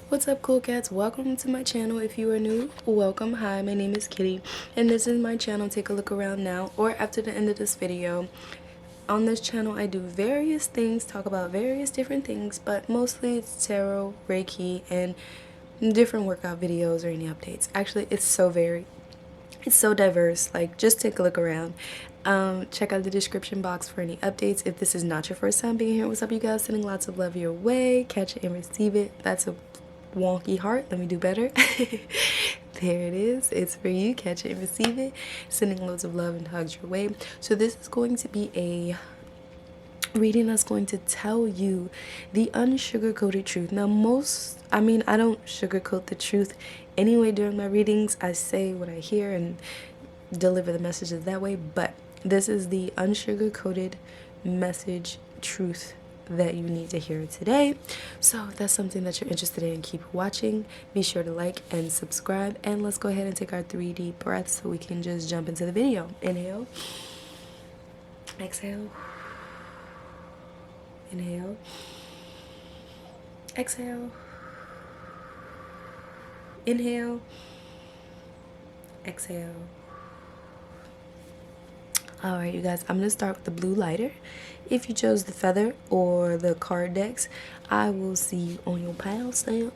What's up, cool cats? Welcome to my channel. If you are new, welcome. Hi, my name is Kitty and this is my channel. Take a look around now or after the end of this video. On this channel I do various things, talk about various different things, but mostly it's tarot, Reiki, and different workout videos or any updates. Actually, it's so varied. It's so diverse. Like, just take a look around. Check out the description box for any updates. If this is not your first time being here, what's up, you guys? Sending lots of love your way. Catch it and receive it. That's a wonky heart. Let me do better. There it is. It's for you. Catch it and receive it. Sending loads of love and hugs your way. So this is going to be a reading that's going to tell you the unsugar-coated truth. Now I don't sugarcoat the truth anyway. During my readings I say what I hear and deliver the messages that way, but this is the unsugar-coated message truth that you need to hear today. So if that's something that you're interested in, keep watching. Be sure to like and subscribe, and let's go ahead and take our 3 deep breaths so we can just jump into the video. Inhale, exhale, inhale, exhale, inhale, exhale. Alright, you guys, I'm going to start with the blue lighter. If you chose the feather or the card decks, I will see you on your pile stamp.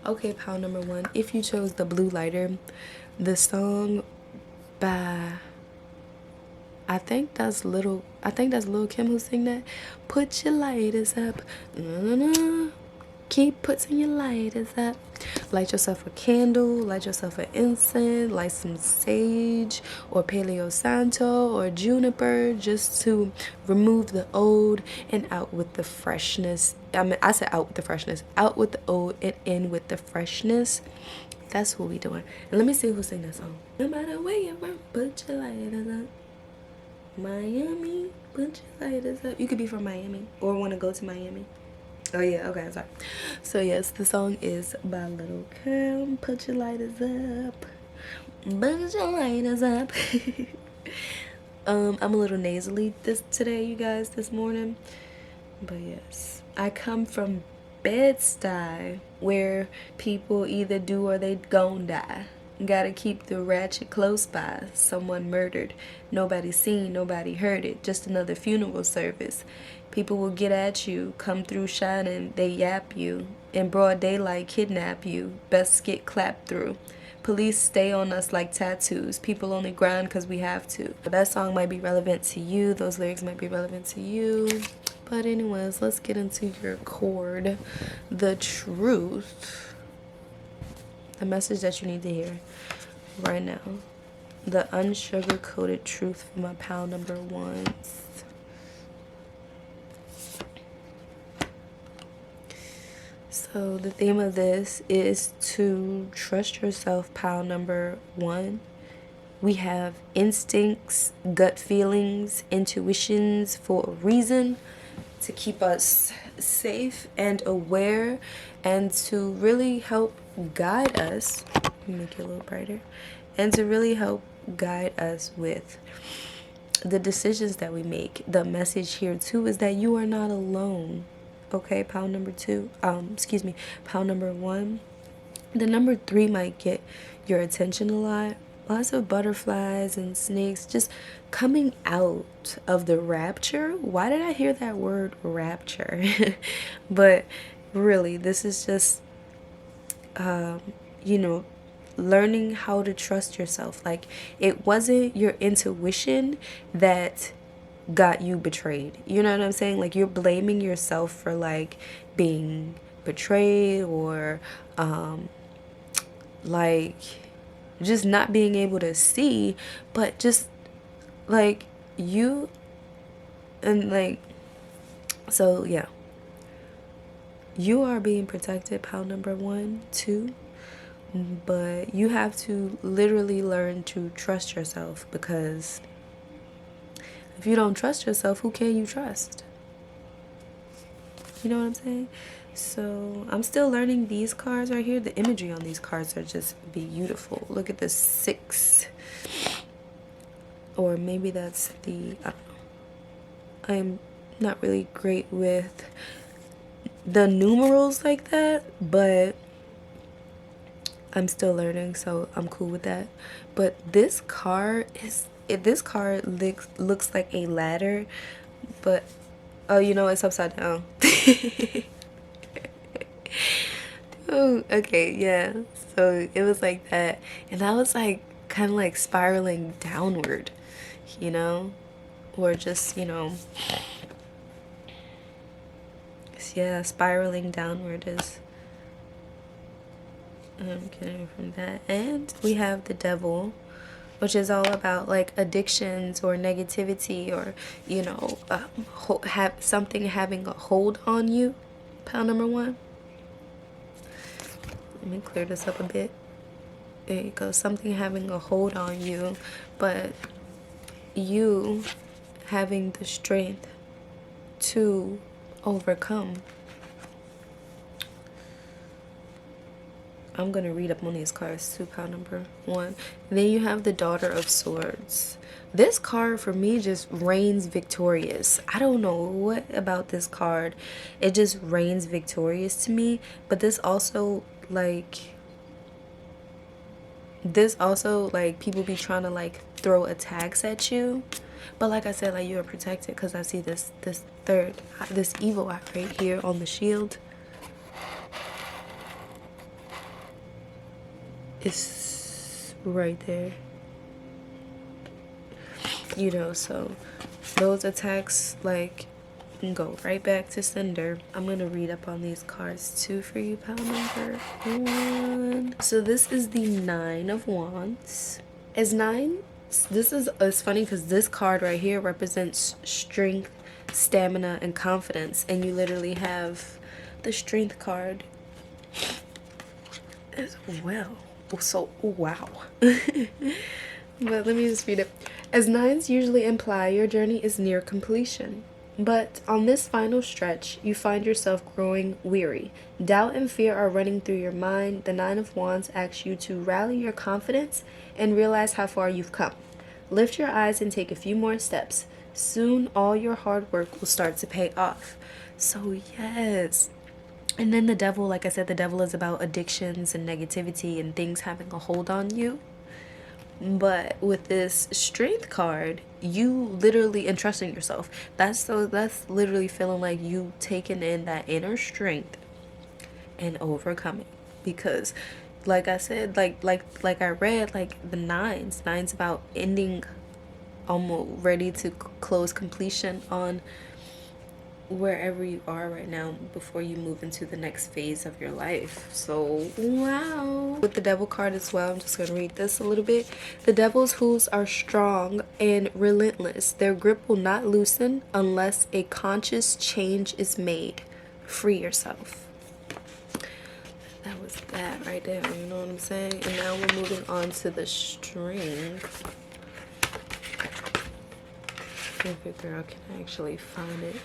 Okay, pile number 1. If you chose the blue lighter, the song by I think that's Lil Kim who sing that. Put your lighters up. Keep putting your lighters up. Light yourself a candle, light yourself an incense, light some sage or Paleo Santo or juniper, just to remove the old and out with the freshness. I said out with the freshness. Out with the old and in with the freshness. That's what we doing. And let me see who sing that song. No matter where you're from, put your lighters up. Miami, put your lighters up. You could be from Miami or want to go to Miami. Oh yeah, okay, sorry. So yes, the song is by Lil Kim. Put your lighters up. Put your lighters up. I'm a little nasally today, you guys, this morning. But yes, I come from Bed-Stuy, where people either do or they gon' die. Gotta keep the ratchet close by. Someone murdered. Nobody seen, nobody heard it. Just another funeral service. People will get at you, come through shining, they yap you. In broad daylight, kidnap you. Best get clapped through. Police stay on us like tattoos. People only grind because we have to. That song might be relevant to you. Those lyrics might be relevant to you. But anyways, let's get into your cord. The truth. The message that you need to hear right now. The unsugar-coated truth for my pile number 1. So the theme of this is to trust yourself, pile number 1. We have instincts, gut feelings, intuitions for a reason, to keep us safe and aware and to really help guide us. Let me make it a little brighter. And to really help guide us with the decisions that we make. The message here too is that you are not alone. Okay, pile number 2. Pile number 1. The number 3 might get your attention a lot. Lots of butterflies and snakes just coming out of the rapture. Why did I hear that word rapture? But really, this is just, learning how to trust yourself. Like, it wasn't your intuition that got you betrayed. You know what I'm saying? Like, you're blaming yourself for like being betrayed or like just not being able to see, but just like you and like, so yeah, you are being protected, pile number 1, 2, but you have to literally learn to trust yourself, because if you don't trust yourself, who can you trust? You know what I'm saying? So I'm still learning these cards right here. The imagery on these cards are just beautiful. Look at the 6. Or maybe that's the, I don't know. I'm not really great with the numerals like that, but I'm still learning, so I'm cool with that. But this card looks like a ladder, but oh, you know, it's upside down. Oh, okay, yeah. So it was like that, and I was like kind of like spiraling downward, you know, or just, you know, yeah, spiraling downward is. I'm getting from that. And we have the devil, which is all about like addictions or negativity, or, you know, have something having a hold on you. Pile number 1. Let me clear this up a bit. There you go. Something having a hold on you, but you having the strength to overcome. I'm going to read up on these cards too, pile number 1. And then you have the Daughter of Swords. This card for me just reigns victorious. I don't know what about this card. It just reigns victorious to me. But this also like people be trying to like throw attacks at you. But like I said, like, you are protected, because I see this evil eye right here on the shield. It's right there, you know, so those attacks like go right back to sender. I'm gonna read up on these cards too for you, pile number 1. So this is the 9 of Wands. As 9, it's funny because this card right here represents strength, stamina, and confidence, and you literally have the strength card as well. So, wow. But let me just read it. As 9s usually imply, your journey is near completion. But on this final stretch, you find yourself growing weary. Doubt and fear are running through your mind. The 9 of Wands asks you to rally your confidence and realize how far you've come. Lift your eyes and take a few more steps. Soon, all your hard work will start to pay off. So, yes. And then the devil, like I said, the devil is about addictions and negativity and things having a hold on you. But with this strength card, you literally entrusting yourself. That's literally feeling like you taking in that inner strength and overcoming. Because like I said, like I read, like the nine's about ending, almost ready to close completion on wherever you are right now before you move into the next phase of your life. So wow. With the devil card as well, I'm just gonna read this a little bit. The devil's hooves are strong and relentless. Their grip will not loosen unless a conscious change is made. Free yourself. That was that right there, you know what I'm saying? And now we're moving on to the string. If a girl can actually find it.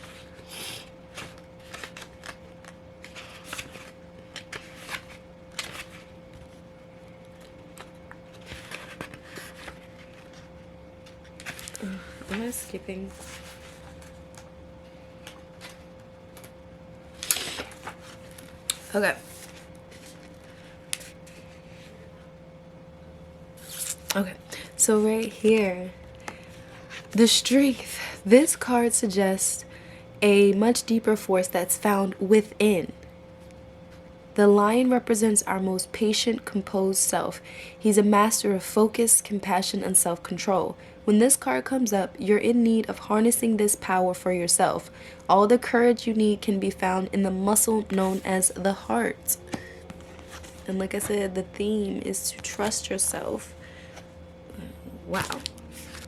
Am I skipping? Okay. Okay. So right here, the strength. This card suggests a much deeper force that's found within. The lion represents our most patient, composed self. He's a master of focus, compassion, and self-control. When this card comes up, you're in need of harnessing this power for yourself. All the courage you need can be found in the muscle known as the heart. And like I said, the theme is to trust yourself. Wow.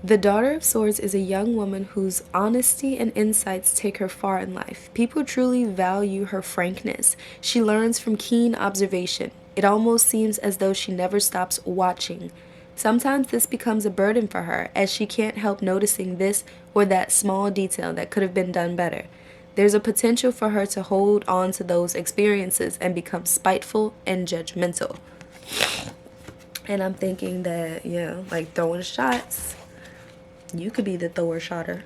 The Daughter of Swords is a young woman whose honesty and insights take her far in life. People truly value her frankness. She learns from keen observation. It almost seems as though she never stops watching. Sometimes this becomes a burden for her, as she can't help noticing this or that small detail that could have been done better. There's a potential for her to hold on to those experiences and become spiteful and judgmental. And I'm thinking that, yeah, like throwing shots. You could be the thrower shotter.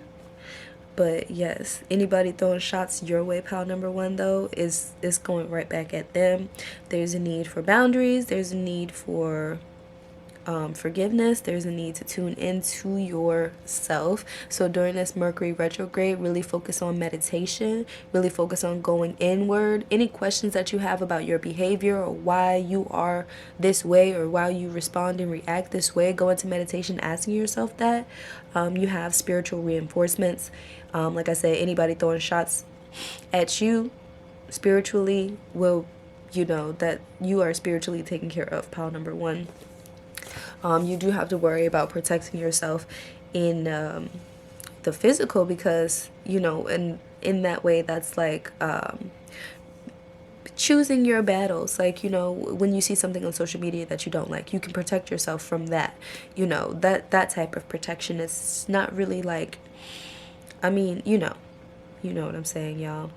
But yes, anybody throwing shots your way, pile number one, though, is going right back at them. There's a need for boundaries. There's a need for forgiveness. There's a need to tune into yourself. So during this Mercury retrograde, really focus on meditation, really focus on going inward. Any questions that you have about your behavior or why you are this way or why you respond and react this way, go into meditation asking yourself that. You have spiritual reinforcements. Like I said, anybody throwing shots at you spiritually will, you know, that you are spiritually taken care of, pile number one. You do have to worry about protecting yourself in the physical, because, you know, and in that way, that's like choosing your battles. Like, you know, when you see something on social media that you don't like, you can protect yourself from that. You know, that type of protection is not really like, I mean, you know what I'm saying, y'all.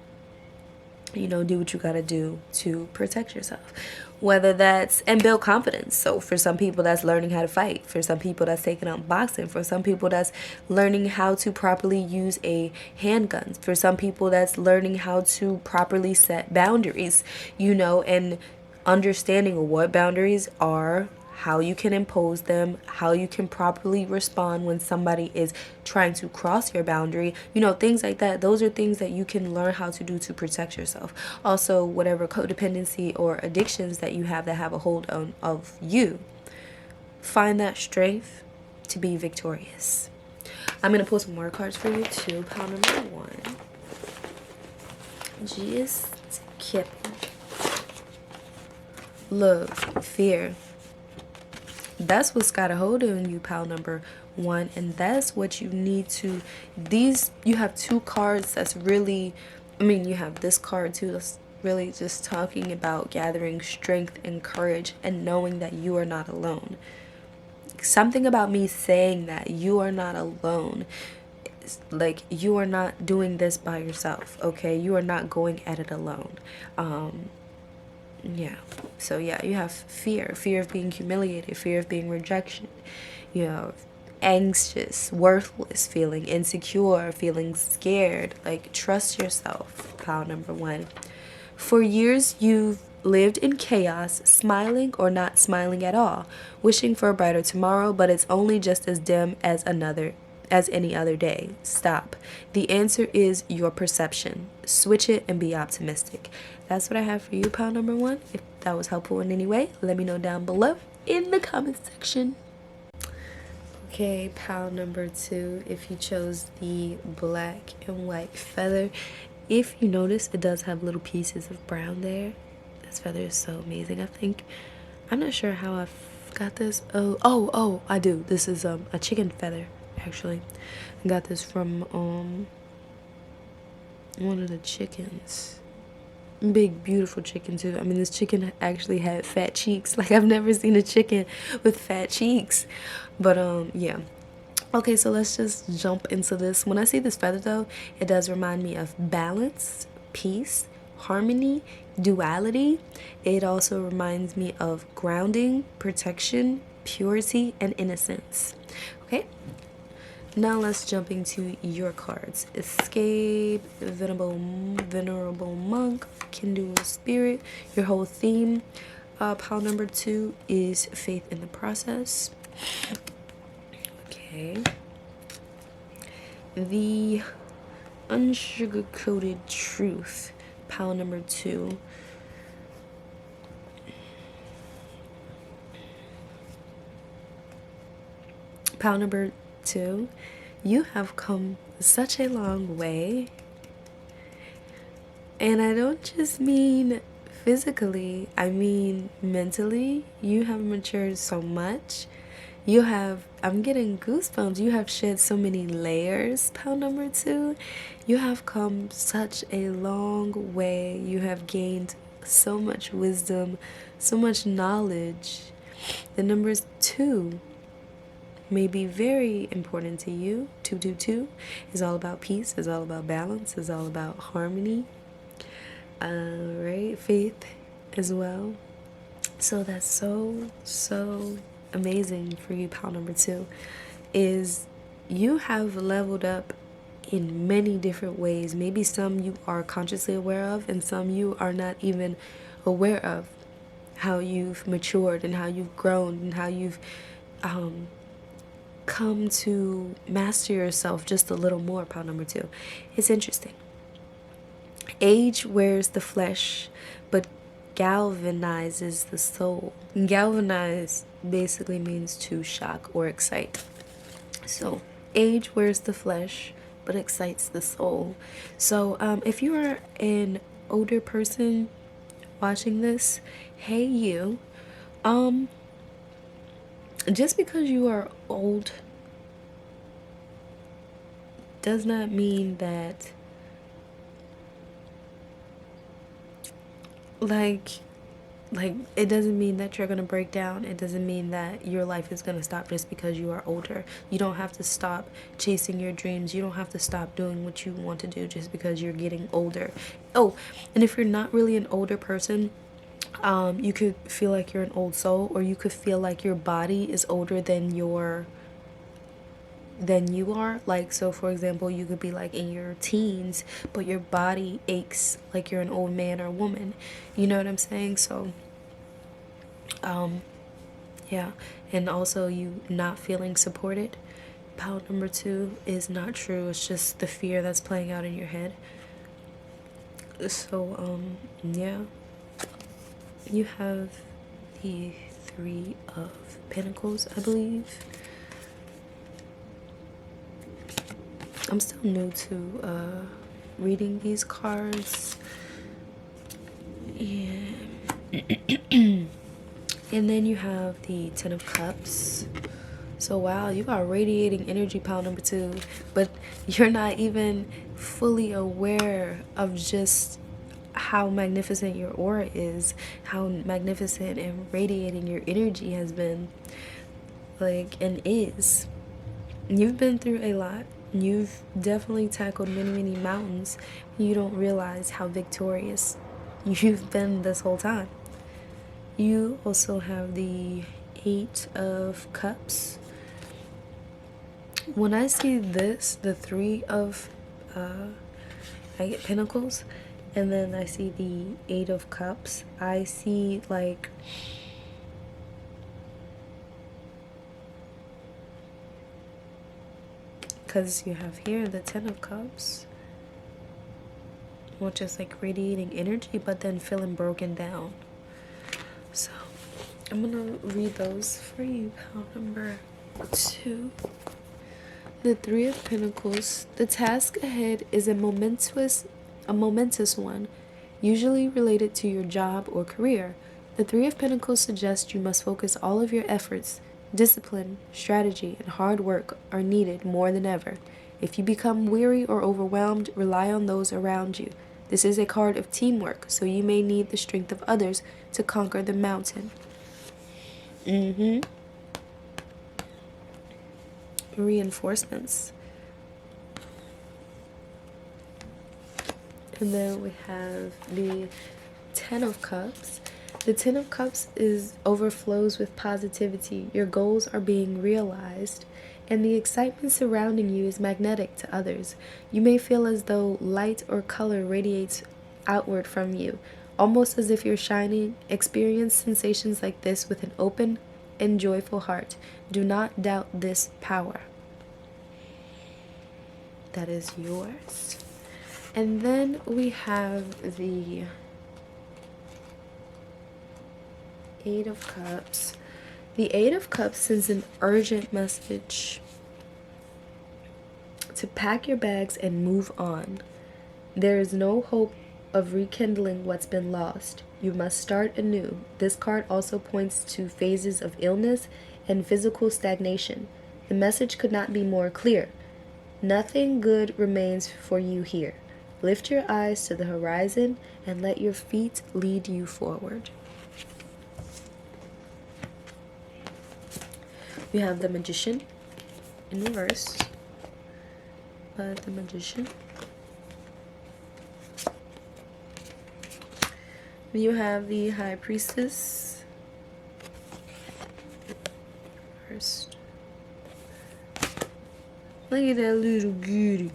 You know, do what you gotta do to protect yourself, whether that's, and build confidence. So for some people, that's learning how to fight. For some people, that's taking up boxing. For some people, that's learning how to properly use a handgun. For some people, that's learning how to properly set boundaries, you know, and understanding what boundaries are, how you can impose them, how you can properly respond when somebody is trying to cross your boundary, you know, things like that. Those are things that you can learn how to do to protect yourself. Also, whatever codependency or addictions that you have that have a hold on of you, find that strength to be victorious. I'm going to pull some more cards for you too, pile number one. Just keep love, fear. That's what's got a hold on you, pile number one, and that's what you need to, you have two cards that's really, I mean, you have this card too that's really just talking about gathering strength and courage and knowing that you are not alone. Something about me saying that you are not alone, like, you are not doing this by yourself, okay? You are not going at it alone. Yeah, so yeah, you have fear of being humiliated, fear of being rejection, you know, anxious, worthless, feeling insecure, feeling scared. Like, trust yourself, pile number one. For years, you've lived in chaos, smiling or not smiling at all, wishing for a brighter tomorrow, but it's only just as dim as any other day. Stop. The answer is your perception. Switch it and be optimistic. That's what I have for you, pile number one. If that was helpful in any way, let me know down below in the comment section. Okay, pile number two, if you chose the black and white feather, if you notice, it does have little pieces of brown there. This feather is so amazing, I think. I'm not sure how I got this. Oh, I do. This is a chicken feather, actually. I got this from one of the chickens. Big, beautiful chicken too. I mean, this chicken actually had fat cheeks. Like, I've never seen a chicken with fat cheeks. But yeah. Okay, so let's just jump into this. When I see this feather though, it does remind me of balance, peace, harmony, duality. It also reminds me of grounding, protection, purity, and innocence. Okay, now let's jump into your cards. Escape, venerable monk, kindle spirit. Your whole theme, pile number two, is faith in the process. Okay. The unsugarcoated truth, pile number two. Pile number two, you have come such a long way. And I don't just mean physically, I mean mentally. You have matured so much. You have, I'm getting goosebumps. You have shed so many layers, pile number two. You have come such a long way. You have gained so much wisdom, so much knowledge. The numbers two may be very important to you. 222 is all about peace, is all about balance, is all about harmony. Right? Faith as well. So that's so amazing for you, pile number two, is you have leveled up in many different ways. Maybe some you are consciously aware of, and some you are not even aware of. How you've matured and how you've grown and how you've come to master yourself just a little more. Pile number 2. It's interesting. Age wears the flesh, but galvanizes the soul. Galvanize basically means to shock or excite. So age wears the flesh, but excites the soul. So if you are an older person watching this, hey you, just because you are old does not mean that like it doesn't mean that you're gonna break down. It doesn't mean that your life is gonna stop just because you are older. You don't have to stop chasing your dreams. You don't have to stop doing what you want to do just because you're getting older. Oh, and if you're not really an older person, you could feel like you're an old soul, or you could feel like your body is older than you are. Like, so for example, you could be like in your teens, but your body aches like you're an old man or woman. You know what I'm saying? So yeah. And also you not feeling supported. Pile number 2 is not true. It's just the fear that's playing out in your head. So yeah, you have the Three of Pentacles, I believe. I'm still new to reading these cards. And and then you have the Ten of Cups. So wow, you got radiating energy, pile number 2, but you're not even fully aware of just how magnificent your aura is, how magnificent and radiating your energy has been, like, and is. You've been through a lot. You've definitely tackled many mountains. You don't realize how victorious you've been this whole time. You also have the Eight of Cups. When I see this, the Three of I get Pentacles, and then I see the Eight of Cups, I see like because you have here the Ten of Cups, which is like radiating energy, but then feeling broken down. So I'm gonna read those for you. Pile number 2. The Three of Pentacles. The task ahead is a momentous one, usually related to your job or career. The Three of Pentacles suggests you must focus all of your efforts. Discipline, strategy, and hard work are needed more than ever. If you become weary or overwhelmed, rely on those around you. This is a card of teamwork, so you may need the strength of others to conquer the mountain. Reinforcements. And then we have the Ten of Cups. The Ten of Cups overflows with positivity. Your goals are being realized, and the excitement surrounding you is magnetic to others. You may feel as though light or color radiates outward from you, almost as if you're shining. Experience sensations like this with an open and joyful heart. Do not doubt this power. That is yours. And then we have the Eight of Cups. The Eight of Cups sends an urgent message to pack your bags and move on. There is no hope of rekindling what's been lost. You must start anew. This card also points to phases of illness and physical stagnation. The message could not be more clear. Nothing good remains for you here. Lift your eyes to the horizon and let your feet lead you forward. We have the Magician in reverse. The Magician. You have the High Priestess. First. Look at that little beauty.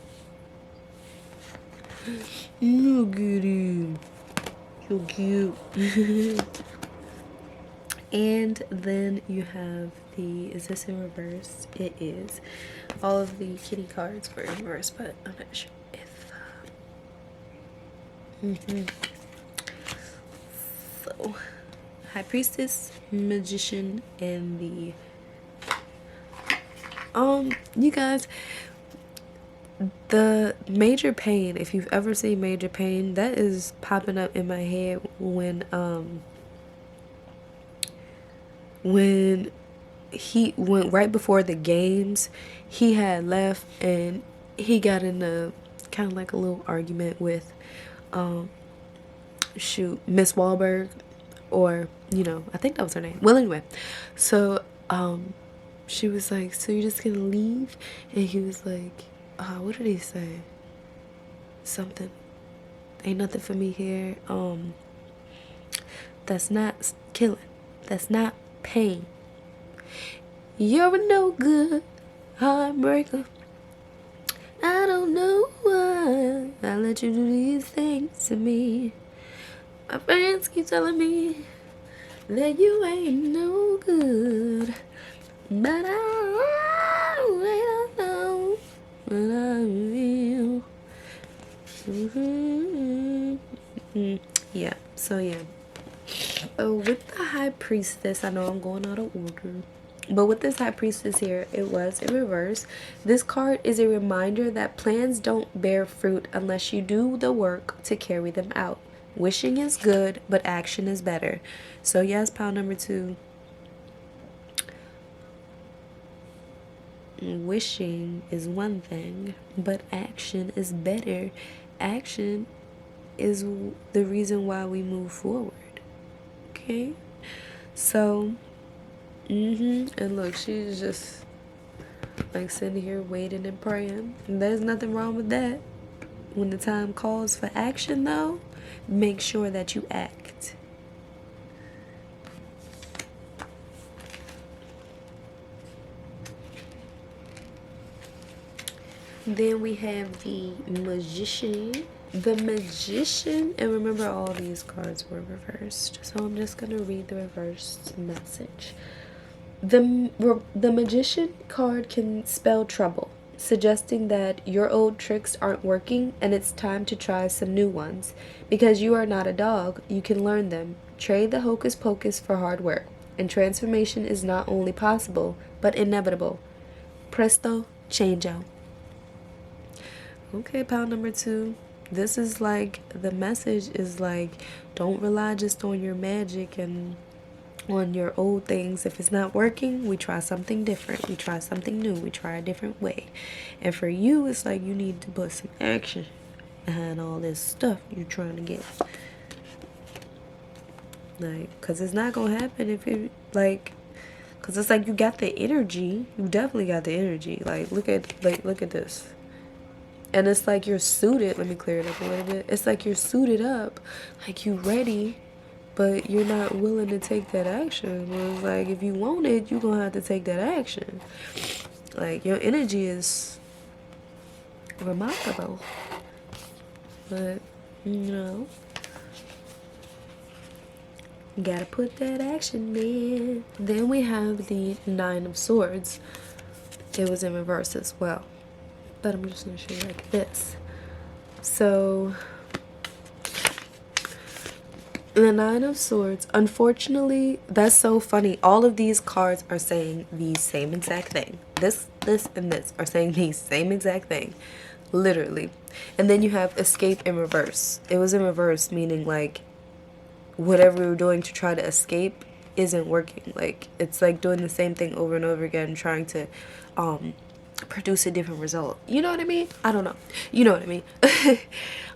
Look at him. So cute. And then you have the, is this in reverse? It is. All of the kitty cards were in reverse, but I'm not sure if so High Priestess, Magician, and the you guys, the Major Pain, if you've ever seen Major Pain, that is popping up in my head when he went right before the games. He had left and he got in a kind of like a little argument with Miss Wahlberg, or I think that was her name. Well, anyway, so she was like, so you're just gonna leave? And he was like, what did he say? Something, ain't nothing for me here. That's not killing, that's not pain. You're a no good heartbreaker. I don't know why I let you do these things to me. My friends keep telling me that you ain't no good, but I don't know what I feel. Yeah, so yeah. With the High Priestess, I know I'm going out of order, but with this High Priestess here, it was in reverse. This card is a reminder that plans don't bear fruit unless you do the work to carry them out. Wishing is good, but action is better. So yes, pile number 2. Wishing is one thing, but action is better. Action is the reason why we move forward. Okay? So, and look, she's just like sitting here waiting and praying. And there's nothing wrong with that. When the time calls for action, though, make sure that you act. Then we have the Magician. The Magician, and remember all these cards were reversed, so I'm just going to read the reversed message. The Magician card can spell trouble, suggesting that your old tricks aren't working and it's time to try some new ones. Because you are not a dog, you can learn them. Trade the hocus pocus for hard work, and transformation is not only possible, but inevitable. Presto changeo. Okay, pile number 2. This is like, the message is like, don't rely just on your magic and on your old things. If it's not working, we try something different. We try something new. We try a different way. And for you, it's like you need to put some action behind all this stuff you're trying to get. Like, because it's not going to happen if it, like, because it's like you got the energy. You definitely got the energy. Like, look at this. And it's like you're suited. Let me clear it up a little bit. It's like you're suited up, like you ready, but you're not willing to take that action. Well, it's like, if you want it, you're going to have to take that action. Like, your energy is remarkable. But, you gotta put that action in. Then we have the Nine of Swords. It was in reverse as well, but I'm just going to show you like this. So, the Nine of Swords, unfortunately, that's so funny. All of these cards are saying the same exact thing. This, and this are saying the same exact thing. Literally. And then you have Escape in reverse. It was in reverse, meaning like whatever we were doing to try to escape isn't working. Like, it's like doing the same thing over and over again, trying to produce a different result. You know what I mean? I don't know. You know what I mean?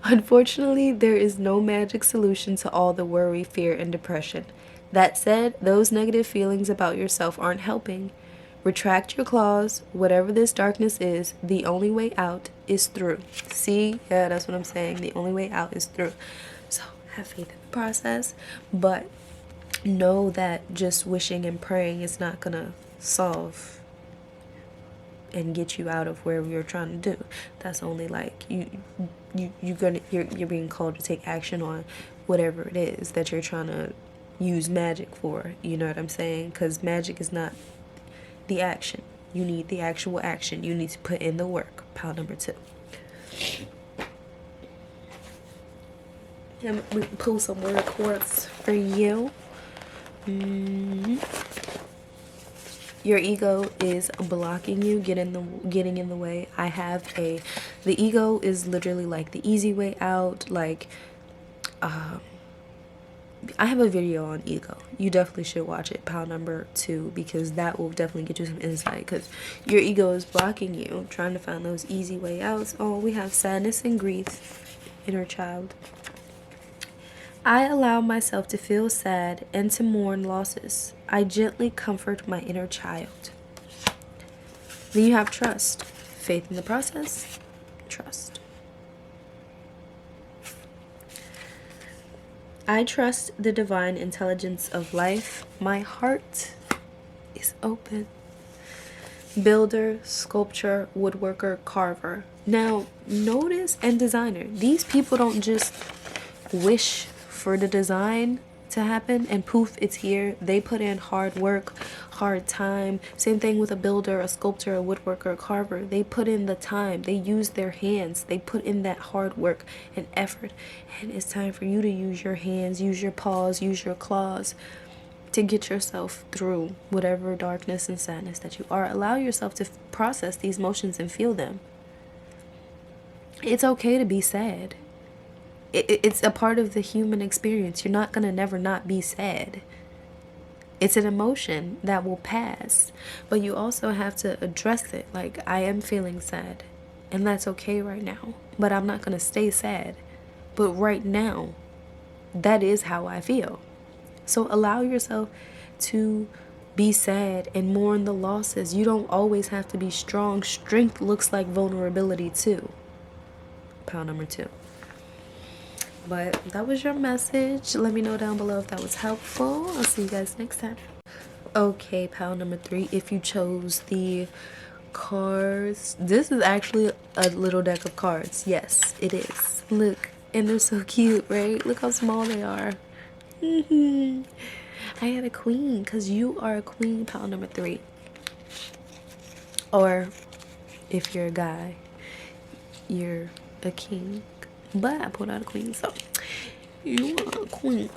Unfortunately, there is no magic solution to all the worry, fear, and depression. That said, those negative feelings about yourself aren't helping. Retract your claws. Whatever this darkness is, the only way out is through. See? Yeah, that's what I'm saying. The only way out is through. So, have faith in the process, but know that just wishing and praying is not gonna solve and get you out of wherever you're trying to do. That's only like you're being called to take action on whatever it is that you're trying to use magic for. You know what I'm saying? Because magic is not the action. You need the actual action. You need to put in the work. Pile number 2. And we can pull some word quartz for you. Your ego is blocking you, getting in the way. The ego is literally like the easy way out. Like, I have a video on ego. You definitely should watch it, pile number 2, because that will definitely get you some insight, because your ego is blocking you, trying to find those easy way outs. Oh, we have sadness and grief, inner child. I allow myself to feel sad and to mourn losses. I gently comfort my inner child. Then you have trust. Faith in the process. Trust. I trust the divine intelligence of life. My heart is open. Builder, sculptor, woodworker, carver. Now, notice, and designer. These people don't just wish for the design to happen and poof, it's here. They put in hard work, hard time. Same thing with a builder, a sculptor, a woodworker, a carver. They put in the time. They use their hands. They put in that hard work and effort. And it's time for you to use your hands, use your paws, use your claws to get yourself through whatever darkness and sadness that you are. Allow yourself to process these emotions and feel them. It's okay to be sad. It's a part of the human experience. You're not going to never not be sad. It's an emotion that will pass. But you also have to address it. Like, I am feeling sad. And that's okay right now. But I'm not going to stay sad. But right now, that is how I feel. So allow yourself to be sad and mourn the losses. You don't always have to be strong. Strength looks like vulnerability too. Pile number 2. But that was your message. Let me know down below if that was helpful. I'll see you guys next time. Okay, pile number 3. If you chose the cards, this is actually a little deck of cards. Yes, it is. Look, and they're so cute, right? Look how small they are. I had a queen, because you are a queen, pile number 3. Or if you're a guy, you're a king. But I pulled out a queen, so you are a queen.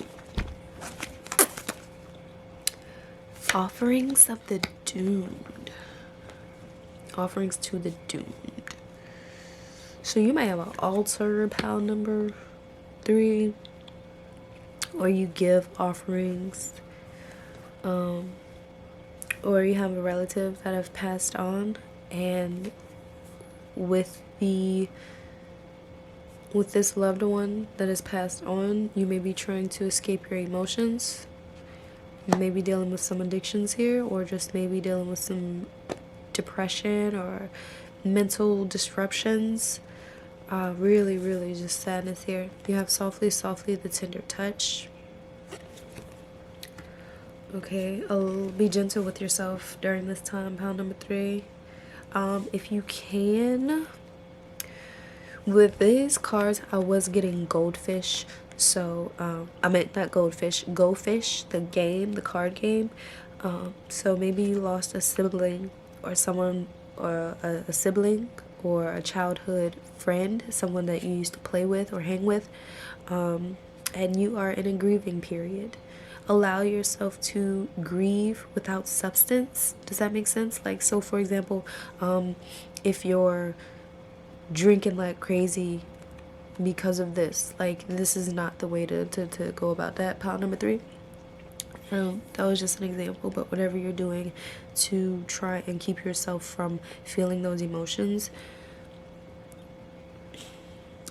Offerings of the doomed. Offerings to the doomed. So you might have an altar, pile number 3. Or you give offerings. Or you have a relative that have passed on. And with this loved one that has passed on, you may be trying to escape your emotions. You may be dealing with some addictions here, or just maybe dealing with some depression or mental disruptions. Really, really just sadness here. You have softly, softly, the tender touch. Okay, be gentle with yourself during this time, pile number 3. If you can... With these cards, I was getting goldfish. So, I meant not goldfish, Go Fish, the game, the card game. So maybe you lost a sibling or someone, or a sibling or a childhood friend, someone that you used to play with or hang with. And you are in a grieving period. Allow yourself to grieve without substance. Does that make sense? Like, so for example, if you're drinking like crazy because of this, like, this is not the way to go about that, pile number 3. That was just an example, but whatever you're doing to try and keep yourself from feeling those emotions,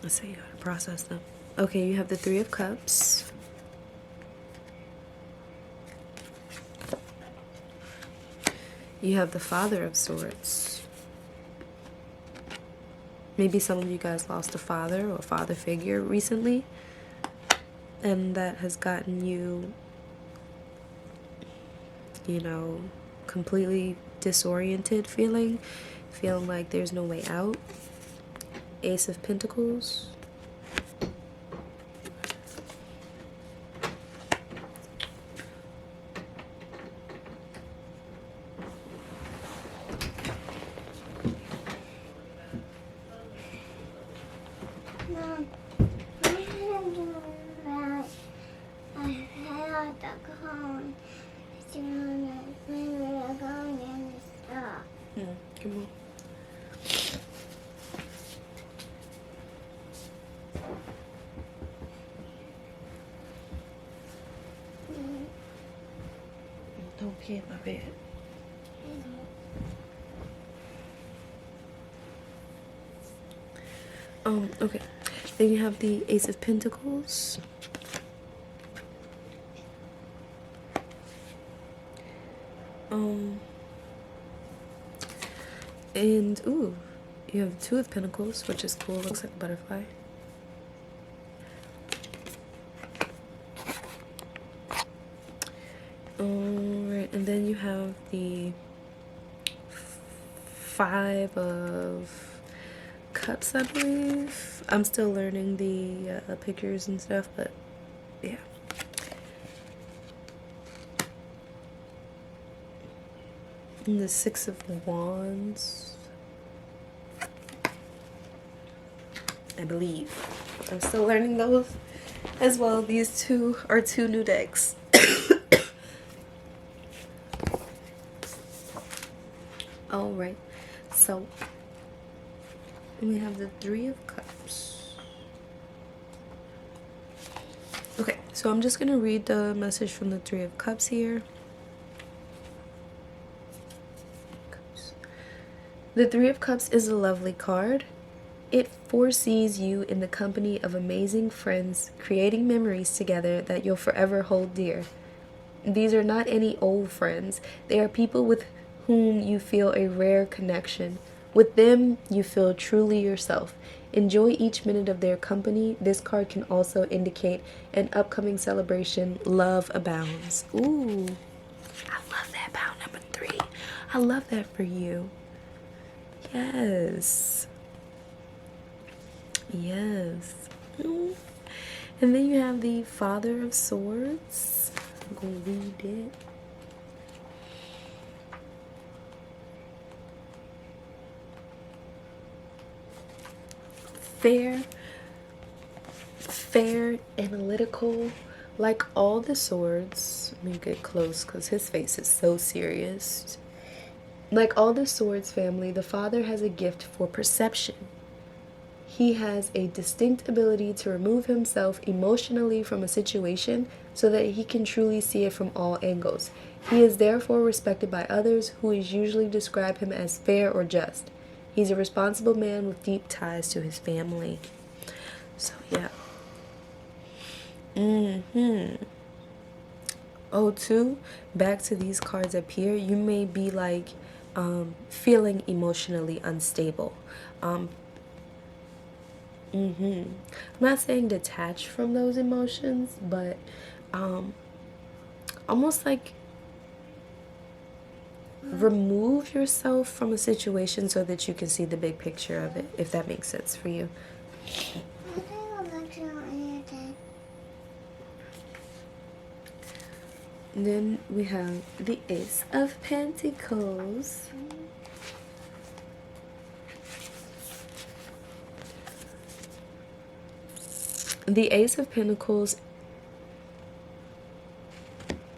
let's see how to process them. Okay, you have the 3 of Cups. You have the Father of Swords. Maybe some of you guys lost a father or father figure recently, and that has gotten you, you know, completely disoriented feeling. feeling like there's no way out. Ace of Pentacles. Mom, I had to do that. I had to come to when we were going in the store. Come on. Don't pee in my bed. Okay. Then you have the Ace of Pentacles. And ooh, you have Two of Pentacles, which is cool. Looks like a butterfly. Alright, and then you have the Five of Cups, I believe. I'm still learning the pictures and stuff, but yeah. And the Six of Wands, I believe. I'm still learning those as well. These two are two new decks. Alright, so we have the Three of Cups. Okay, so I'm just gonna read the message from the Three of Cups here. The Three of Cups is a lovely card. It foresees you in the company of amazing friends, creating memories together that you'll forever hold dear. These are not any old friends. They are people with whom you feel a rare connection. With them, you feel truly yourself. Enjoy each minute of their company. This card can also indicate an upcoming celebration. Love abounds. Ooh, I love that about number 3. I love that for you. Yes. Yes. And then you have the Father of Swords. I'm going to read it. Fair, analytical, like all the swords. Let me get close because his face is so serious. Like all the Swords family, the Father has a gift for perception. He has a distinct ability to remove himself emotionally from a situation so that he can truly see it from all angles. He is therefore respected by others, who is usually describe him as fair or just. He's a responsible man with deep ties to his family. So yeah. Oh, too, back to these cards up here, you may be like feeling emotionally unstable. I'm not saying detach from those emotions, but almost like remove yourself from a situation so that you can see the big picture of it, if that makes sense for you. And then we have the Ace of Pentacles. The Ace of Pentacles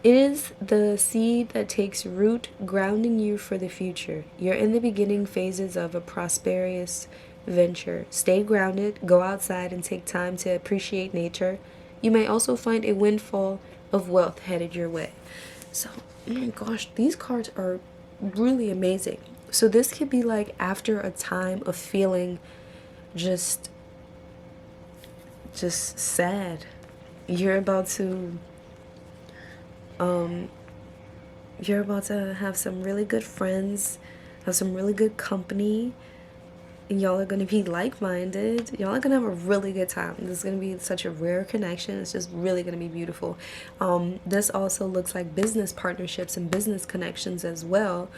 is the seed that takes root, grounding you for the future. You're in the beginning phases of a prosperous venture. Stay grounded, go outside, and take time to appreciate nature. You may also find a windfall of wealth headed your way. So, oh my gosh, these cards are really amazing. So this could be like after a time of feeling just sad. You're about to have some really good friends, have some really good company, and y'all are going to be like-minded. Y'all are going to have a really good time. This is going to be such a rare connection. It's just really going to be beautiful. This also looks like business partnerships and business connections as well.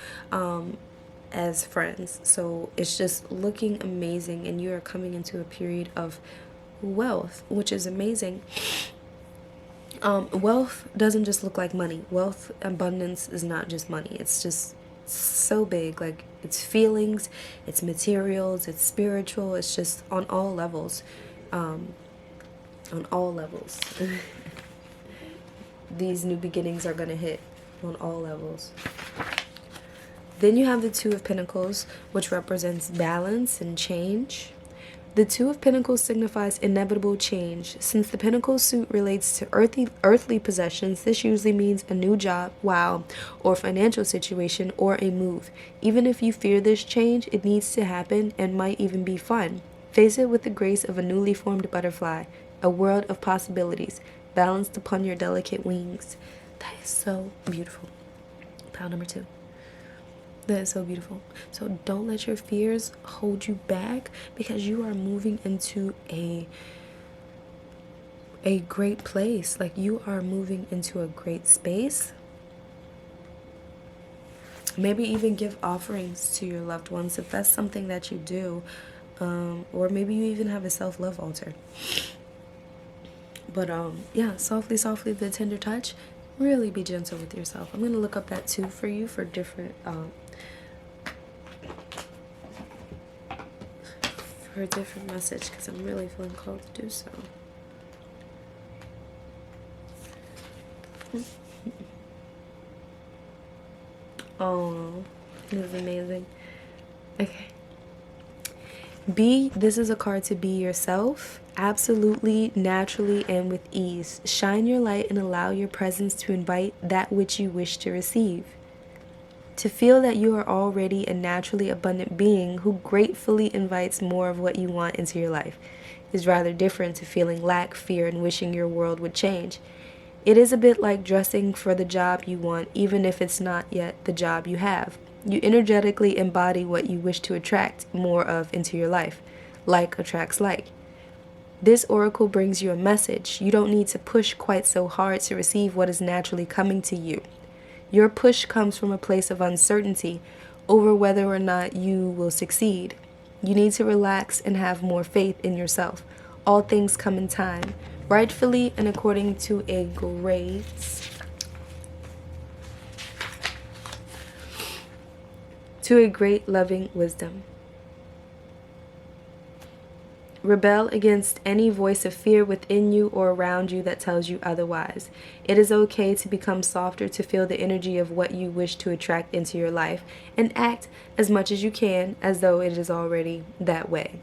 as friends. So it's just looking amazing, and you are coming into a period of wealth, which is amazing. Wealth doesn't just look like money. Wealth, abundance is not just money. It's just so big. Like, it's feelings, it's materials, it's spiritual. It's just on all levels. On all levels. These new beginnings are going to hit on all levels. Then you have the Two of Pentacles, which represents balance and change. The Two of Pentacles signifies inevitable change. Since the Pentacle suit relates to earthly possessions, this usually means a new job, or financial situation, or a move. Even if you fear this change, it needs to happen and might even be fun. Face it with the grace of a newly formed butterfly, a world of possibilities, balanced upon your delicate wings. That is so beautiful. Pile number 2. That is so beautiful. So don't let your fears hold you back, because you are moving into a great place. Like, you are moving into a great space. Maybe even give offerings to your loved ones if that's something that you do. Or maybe you even have a self-love altar. But yeah, softly, softly, the tender touch. Really be gentle with yourself. I'm going to look up that too for you for different for a different message, because I'm really feeling called to do so. Oh, this is amazing. Okay. This is a card to be yourself, absolutely, naturally, and with ease. Shine your light and allow your presence to invite that which you wish to receive. To feel that you are already a naturally abundant being who gratefully invites more of what you want into your life is rather different to feeling lack, fear, and wishing your world would change. It is a bit like dressing for the job you want, even if it's not yet the job you have. You energetically embody what you wish to attract more of into your life. Like attracts like. This oracle brings you a message. You don't need to push quite so hard to receive what is naturally coming to you. Your push comes from a place of uncertainty over whether or not you will succeed. You need to relax and have more faith in yourself. All things come in time, rightfully and according to a great loving wisdom. Rebel against any voice of fear within you or around you that tells you otherwise. It is okay to become softer, to feel the energy of what you wish to attract into your life, and act as much as you can as though it is already that way.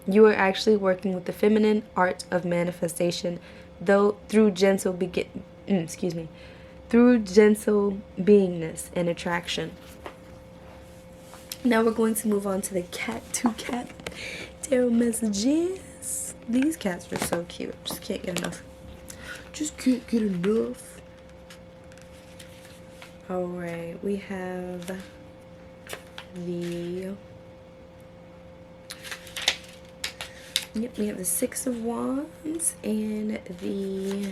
You are actually working with the feminine art of manifestation, though through gentle beingness and attraction. Now we're going to move on to the two cat tarot messages. These cats are so cute. Just can't get enough. Alright, we have the Six of Wands and the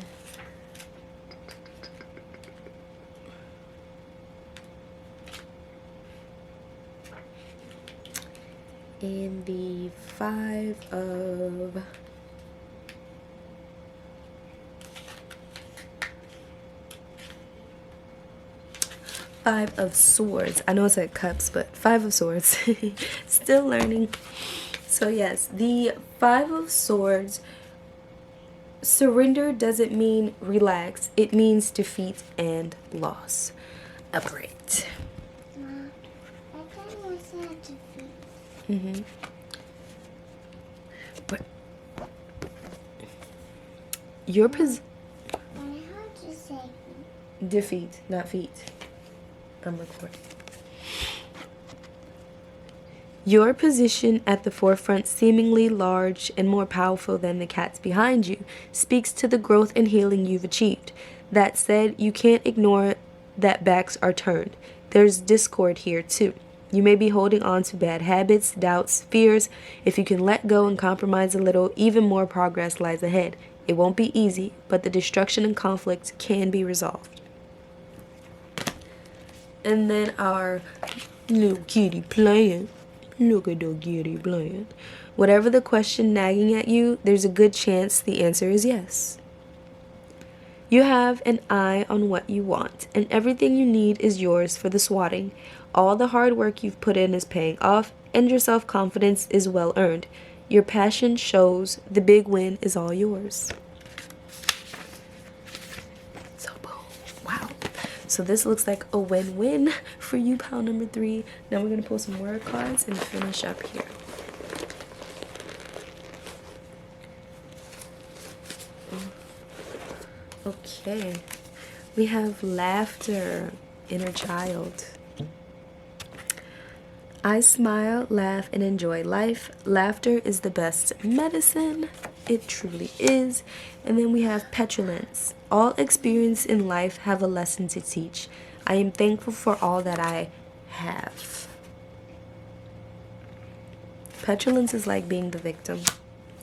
Five of Swords. I know it's like cups, but Five of Swords. Still learning. So yes, the Five of Swords. Surrender doesn't mean relax. It means defeat and loss. Upright. Mom, I thought you said defeat. But your I heard you say defeat, not feet. I'm recording. Your position at the forefront, seemingly large and more powerful than the cats behind you, speaks to the growth and healing you've achieved. That said, you can't ignore that backs are turned. There's discord here too. You may be holding on to bad habits, doubts, fears. If you can let go and compromise a little, even more progress lies ahead. It won't be easy, but the destruction and conflict can be resolved. And then our Little kitty playing. Look at the kitty playing. Whatever the question nagging at you, there's a good chance the answer is yes. You have an eye on what you want, and everything you need is yours for the swatting. All the hard work you've put in is paying off, and your self-confidence is well earned. Your passion shows. The big win is all yours. So boom. Wow. So this looks like a win-win for you, pile number 3. Now we're going to pull some word cards and finish up here. Okay. We have laughter, inner child. I smile, laugh, and enjoy life. Laughter is the best medicine. It truly is. And then we have petulance. All experience in life have a lesson to teach. I am thankful for all that I have. Petulance is like being the victim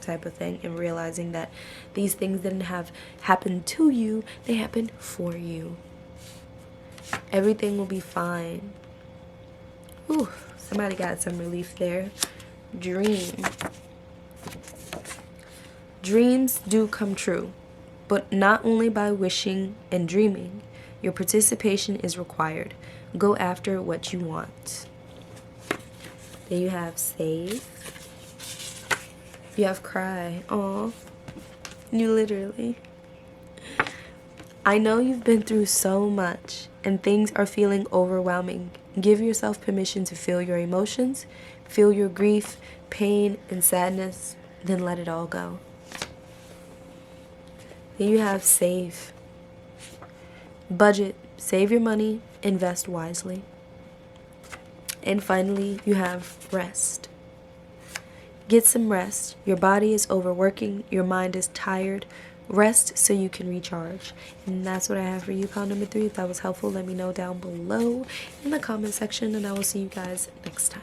type of thing, and realizing that these things didn't have happened to you, they happened for you. Everything will be fine. Ooh, somebody got some relief there. Dream. Dreams do come true, but not only by wishing and dreaming. Your participation is required. Go after what you want. Then you have save. You have cry. Aw. You literally. I know you've been through so much and things are feeling overwhelming. Give yourself permission to feel your emotions, feel your grief, pain, and sadness, then let it all go. Then you have save. Budget. Save your money. Invest wisely. And finally, you have rest. Get some rest. Your body is overworking. Your mind is tired. Rest so you can recharge. And that's what I have for you, pile number 3. If that was helpful, let me know down below in the comment section, and I will see you guys next time.